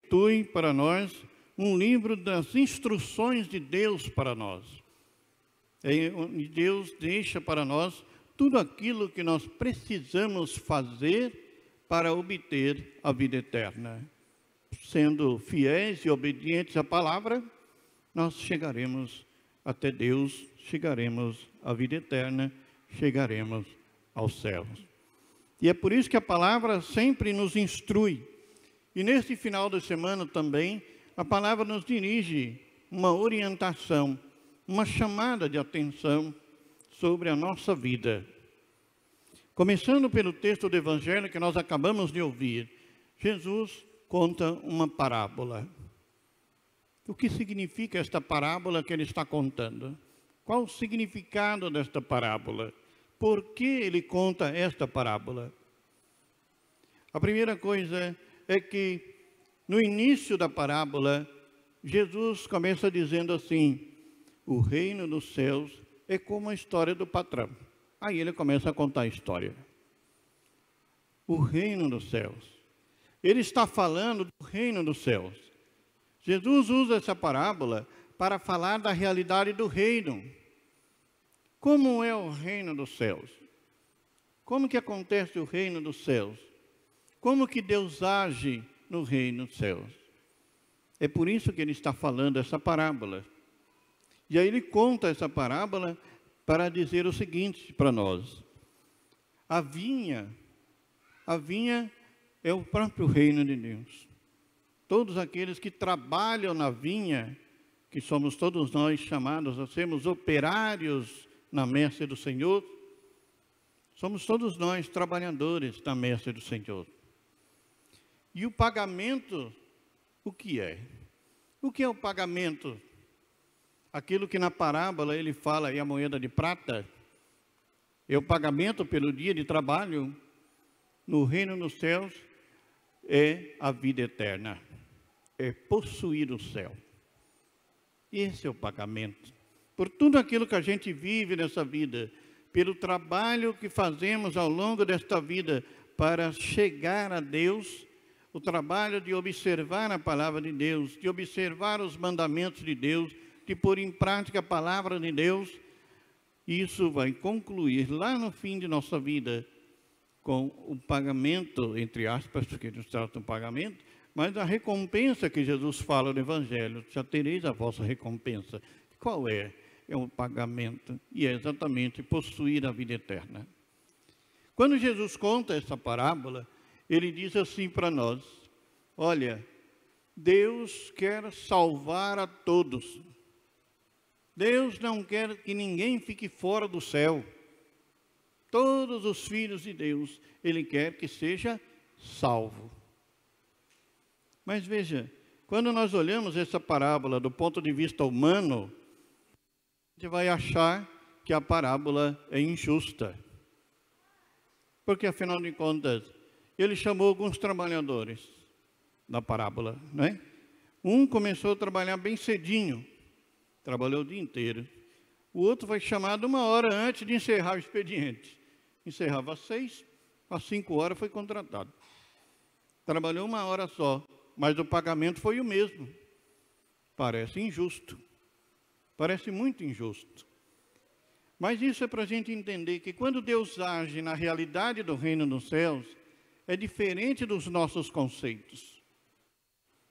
constitui para nós um livro das instruções de Deus para nós. E Deus deixa para nós tudo aquilo que nós precisamos fazer para obter a vida eterna. Sendo fiéis e obedientes à palavra, nós chegaremos até Deus, chegaremos à vida eterna, chegaremos aos céus. E é por isso que a palavra sempre nos instrui. E neste final de semana também, a palavra nos dirige uma orientação, uma chamada de atenção sobre a nossa vida. Começando pelo texto do Evangelho que nós acabamos de ouvir, Jesus conta uma parábola. O que significa esta parábola que ele está contando? Qual o significado desta parábola? Por que ele conta esta parábola? A primeira coisa é que, no início da parábola, Jesus começa dizendo assim: o reino dos céus é como a história do patrão. Aí ele começa a contar a história. O reino dos céus. Ele está falando do reino dos céus. Jesus usa essa parábola para falar da realidade do reino. Como é o reino dos céus? Como que acontece o reino dos céus? Como que Deus age no reino dos céus? É por isso que ele está falando essa parábola. E aí ele conta essa parábola para dizer o seguinte para nós. A vinha é o próprio reino de Deus. Todos aqueles que trabalham na vinha, que somos todos nós chamados a sermos operários na messe do Senhor, somos todos nós trabalhadores na messe do Senhor. E o pagamento, o que é? O que é o pagamento? Aquilo que na parábola ele fala, e a moeda de prata, é o pagamento pelo dia de trabalho. No reino dos céus é a vida eterna, é possuir o céu. Esse é o pagamento. Por tudo aquilo que a gente vive nessa vida, pelo trabalho que fazemos ao longo desta vida para chegar a Deus, o trabalho de observar a palavra de Deus, de observar os mandamentos de Deus, de pôr em prática a palavra de Deus, isso vai concluir lá no fim de nossa vida com o pagamento, entre aspas, porque nos trata um pagamento, mas a recompensa que Jesus fala no Evangelho, já tereis a vossa recompensa. Qual é? É um pagamento, e é exatamente possuir a vida eterna. Quando Jesus conta essa parábola, ele diz assim para nós: olha, Deus quer salvar a todos. Deus não quer que ninguém fique fora do céu. Todos os filhos de Deus, Ele quer que seja salvo. Mas veja, quando nós olhamos essa parábola do ponto de vista humano, a gente vai achar que a parábola é injusta. Porque, afinal de contas, ele chamou alguns trabalhadores na parábola, não é? Um começou a trabalhar bem cedinho, trabalhou o dia inteiro. O outro foi chamado 1 hora antes de encerrar o expediente. Encerrava às 6, às 5 horas foi contratado. Trabalhou 1 hora só, mas o pagamento foi o mesmo. Parece injusto. Parece muito injusto. Mas isso é para a gente entender que quando Deus age na realidade do reino dos céus, é diferente dos nossos conceitos.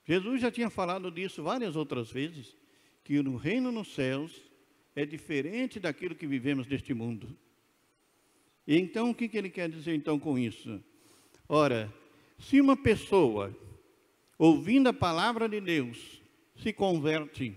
Jesus já tinha falado disso várias outras vezes, que no reino dos céus é diferente daquilo que vivemos neste mundo. E então, o que ele quer dizer então com isso? Ora, se uma pessoa, ouvindo a palavra de Deus, se converte,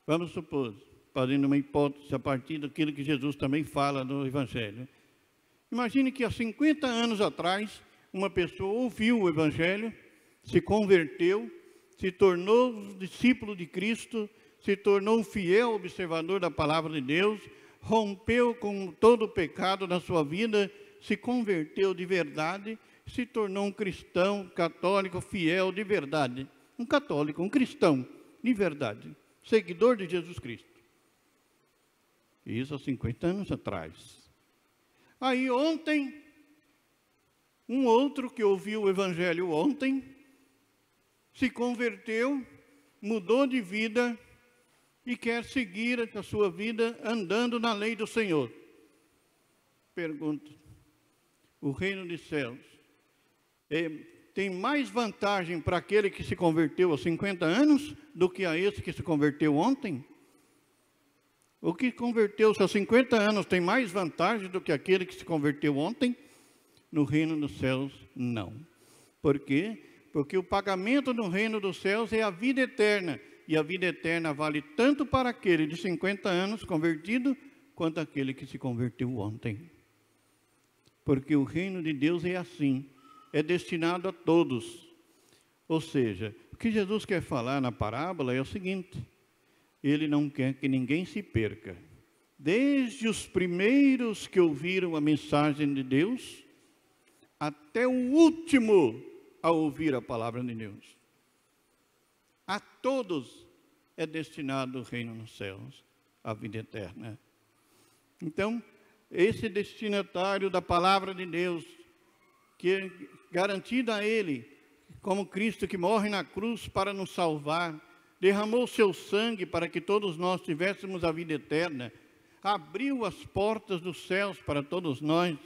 vamos supor, fazendo uma hipótese a partir daquilo que Jesus também fala no Evangelho. Imagine que há 50 anos atrás, uma pessoa ouviu o Evangelho, se converteu, se tornou discípulo de Cristo, se tornou um fiel observador da palavra de Deus, rompeu com todo o pecado na sua vida, se converteu de verdade, se tornou um cristão católico fiel de verdade. Um católico, um cristão de verdade, seguidor de Jesus Cristo. Isso há 50 anos atrás. Aí ontem, um outro que ouviu o Evangelho ontem, se converteu, mudou de vida e quer seguir a sua vida andando na lei do Senhor. Pergunto, o reino dos céus tem mais vantagem para aquele que se converteu aos 50 anos do que a esse que se converteu ontem? O que converteu-se aos 50 anos tem mais vantagem do que aquele que se converteu ontem? No reino dos céus, não. Por quê? Porque o pagamento no reino dos céus é a vida eterna. E a vida eterna vale tanto para aquele de 50 anos convertido, quanto aquele que se converteu ontem. Porque o reino de Deus é assim, é destinado a todos. Ou seja, o que Jesus quer falar na parábola é o seguinte: Ele não quer que ninguém se perca. Desde os primeiros que ouviram a mensagem de Deus, até o último a ouvir a palavra de Deus. A todos é destinado o reino nos céus, a vida eterna. Então, esse destinatário da palavra de Deus, que é garantida a ele, como Cristo que morre na cruz para nos salvar, derramou seu sangue para que todos nós tivéssemos a vida eterna, abriu as portas dos céus para todos nós.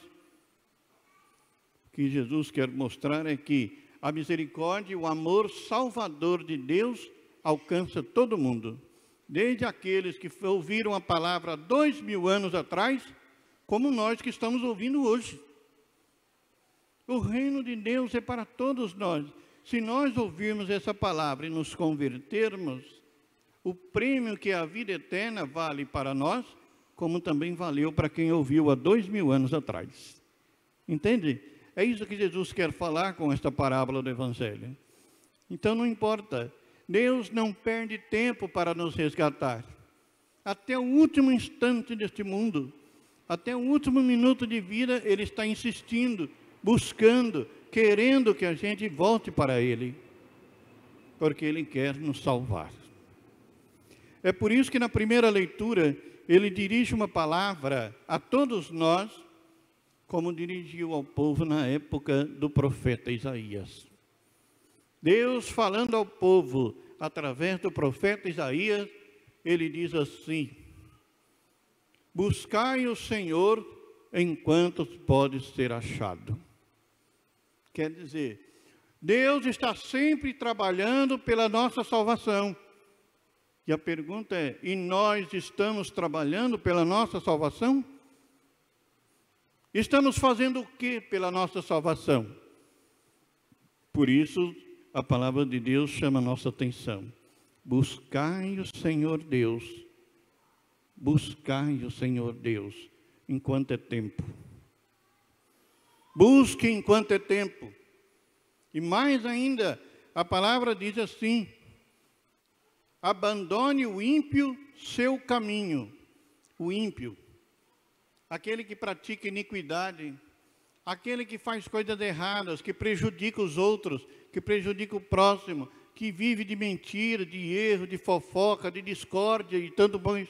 O que Jesus quer mostrar é que a misericórdia e o amor salvador de Deus alcança todo mundo, desde aqueles que ouviram a palavra 2000 anos atrás, como nós que estamos ouvindo hoje. O reino de Deus é para todos nós. Se nós ouvirmos essa palavra e nos convertermos, o prêmio que é a vida eterna vale para nós, como também valeu para quem ouviu há 2000 anos atrás. Entende? É isso que Jesus quer falar com esta parábola do Evangelho. Então não importa, Deus não perde tempo para nos resgatar. Até o último instante deste mundo, até o último minuto de vida, Ele está insistindo, buscando, querendo que a gente volte para Ele, porque Ele quer nos salvar. É por isso que na primeira leitura, Ele dirige uma palavra a todos nós, como dirigiu ao povo na época do profeta Isaías. Deus falando ao povo, através do profeta Isaías, Ele diz assim: buscai o Senhor enquanto pode ser achado. Quer dizer, Deus está sempre trabalhando pela nossa salvação. E a pergunta é, e nós estamos trabalhando pela nossa salvação? Estamos fazendo o que pela nossa salvação? Por isso, a palavra de Deus chama a nossa atenção. Buscai o Senhor Deus. Buscai o Senhor Deus enquanto é tempo. Busque enquanto é tempo. E mais ainda, a palavra diz assim: abandone o ímpio seu caminho. O ímpio, aquele que pratica iniquidade, aquele que faz coisas erradas, que prejudica os outros, que prejudica o próximo, que vive de mentira, de erro, de fofoca, de discórdia e tanto mais.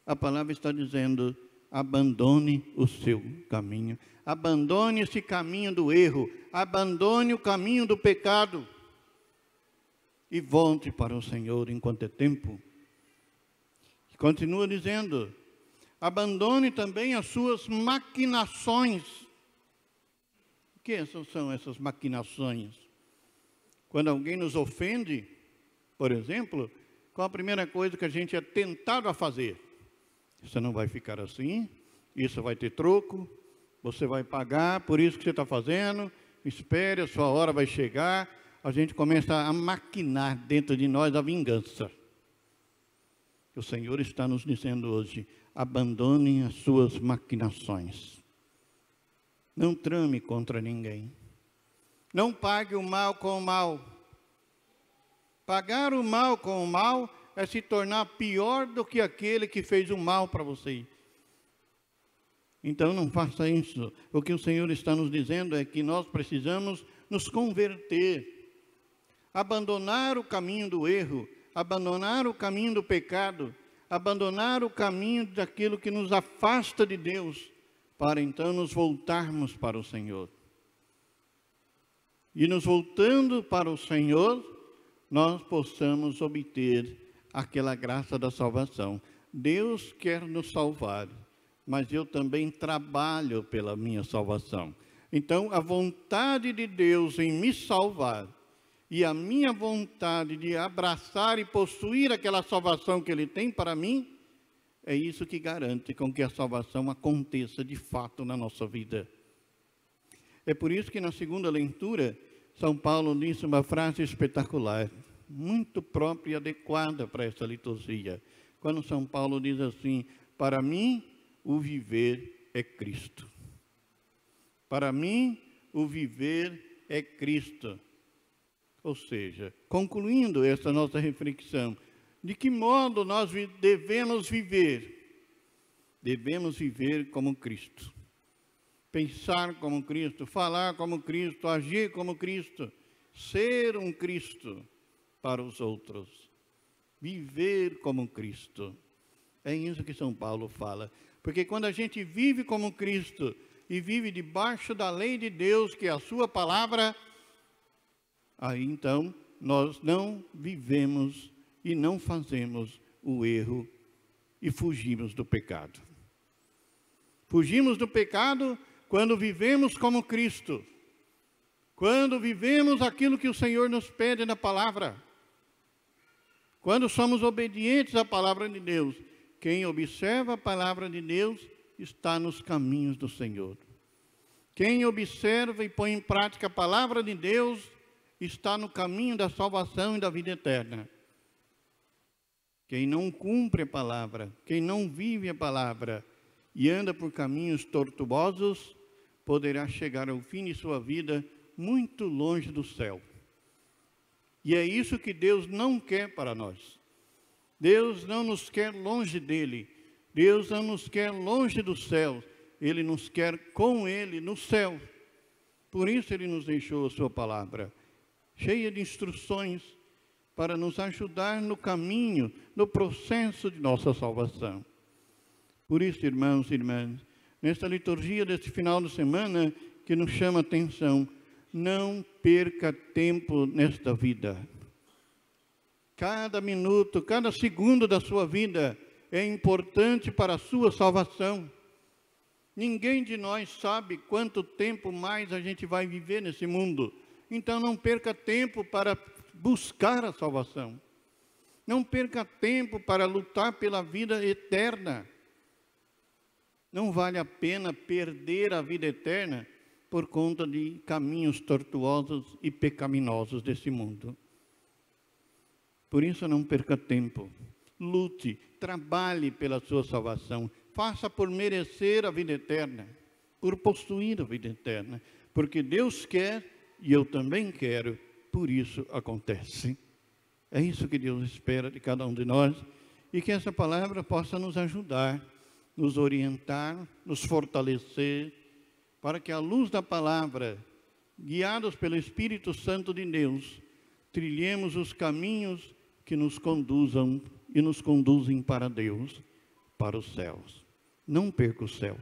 A palavra está dizendo: abandone o seu caminho, abandone esse caminho do erro, abandone o caminho do pecado e volte para o Senhor enquanto é tempo. Continua dizendo: abandone também as suas maquinações. O que são essas maquinações? Quando alguém nos ofende, por exemplo, qual a primeira coisa que a gente é tentado a fazer? Você não vai ficar assim, isso vai ter troco, você vai pagar por isso que você está fazendo, espere, a sua hora vai chegar. A gente começa a maquinar dentro de nós a vingança. O Senhor está nos dizendo hoje: abandonem as suas maquinações. Não trame contra ninguém. Não pague o mal com o mal. Pagar o mal com o mal é se tornar pior do que aquele que fez o mal para você. Então não faça isso. O que o Senhor está nos dizendo é que nós precisamos nos converter, abandonar o caminho do erro, abandonar o caminho do pecado, abandonar o caminho daquilo que nos afasta de Deus, para então nos voltarmos para o Senhor. e nos voltando para o Senhor, nós possamos obter aquela graça da salvação. Deus quer nos salvar, mas eu também trabalho pela minha salvação. Então, a vontade de Deus em me salvar e a minha vontade de abraçar e possuir aquela salvação que Ele tem para mim, é isso que garante com que a salvação aconteça de fato na nossa vida. É por isso que na segunda leitura, São Paulo disse uma frase espetacular, muito própria e adequada para essa liturgia. Quando São Paulo diz assim: para mim o viver é Cristo. Para mim o viver é Cristo. Ou seja, concluindo essa nossa reflexão, de que modo nós devemos viver? Devemos viver como Cristo. Pensar como Cristo, falar como Cristo, agir como Cristo, ser um Cristo para os outros, viver como Cristo. É isso que São Paulo fala, porque quando a gente vive como Cristo e vive debaixo da lei de Deus, que é a sua palavra, aí então nós não vivemos e não fazemos o erro e fugimos do pecado. Fugimos do pecado quando vivemos como Cristo, quando vivemos aquilo que o Senhor nos pede na palavra, quando somos obedientes à palavra de Deus. Quem observa a palavra de Deus está nos caminhos do Senhor. Quem observa e põe em prática a palavra de Deus está no caminho da salvação e da vida eterna. Quem não cumpre a palavra, quem não vive a palavra e anda por caminhos tortuosos, poderá chegar ao fim de sua vida muito longe do céu. E é isso que Deus não quer para nós. Deus não nos quer longe dele. Deus não nos quer longe do céu. Ele nos quer com Ele no céu. Por isso Ele nos deixou a sua palavra, cheia de instruções para nos ajudar no caminho, no processo de nossa salvação. Por isso, irmãos e irmãs, nesta liturgia deste final de semana, que nos chama a atenção, não perca tempo nesta vida. Cada minuto, cada segundo da sua vida é importante para a sua salvação. Ninguém de nós sabe quanto tempo mais a gente vai viver nesse mundo. Então não perca tempo para buscar a salvação. Não perca tempo para lutar pela vida eterna. Não vale a pena perder a vida eterna por conta de caminhos tortuosos e pecaminosos desse mundo. Por isso não perca tempo. Lute, trabalhe pela sua salvação. Faça por merecer a vida eterna, por possuir a vida eterna. Porque Deus quer e eu também quero, por isso acontece. É isso que Deus espera de cada um de nós e que essa palavra possa nos ajudar, nos orientar, nos fortalecer, para que à luz da palavra, guiados pelo Espírito Santo de Deus, trilhemos os caminhos que nos conduzam e nos conduzem para Deus, para os céus. Não perca o céu.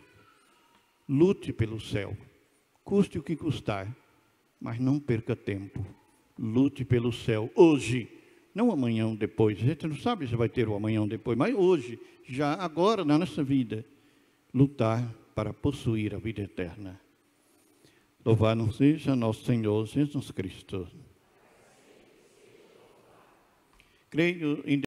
Lute pelo céu. Custe o que custar, mas não perca tempo. Lute pelo céu hoje, não amanhã ou depois. A gente não sabe se vai ter o amanhã ou depois, mas hoje, já agora na nossa vida, lutar para possuir a vida eterna. Louvado seja nosso Senhor Jesus Cristo. Creio em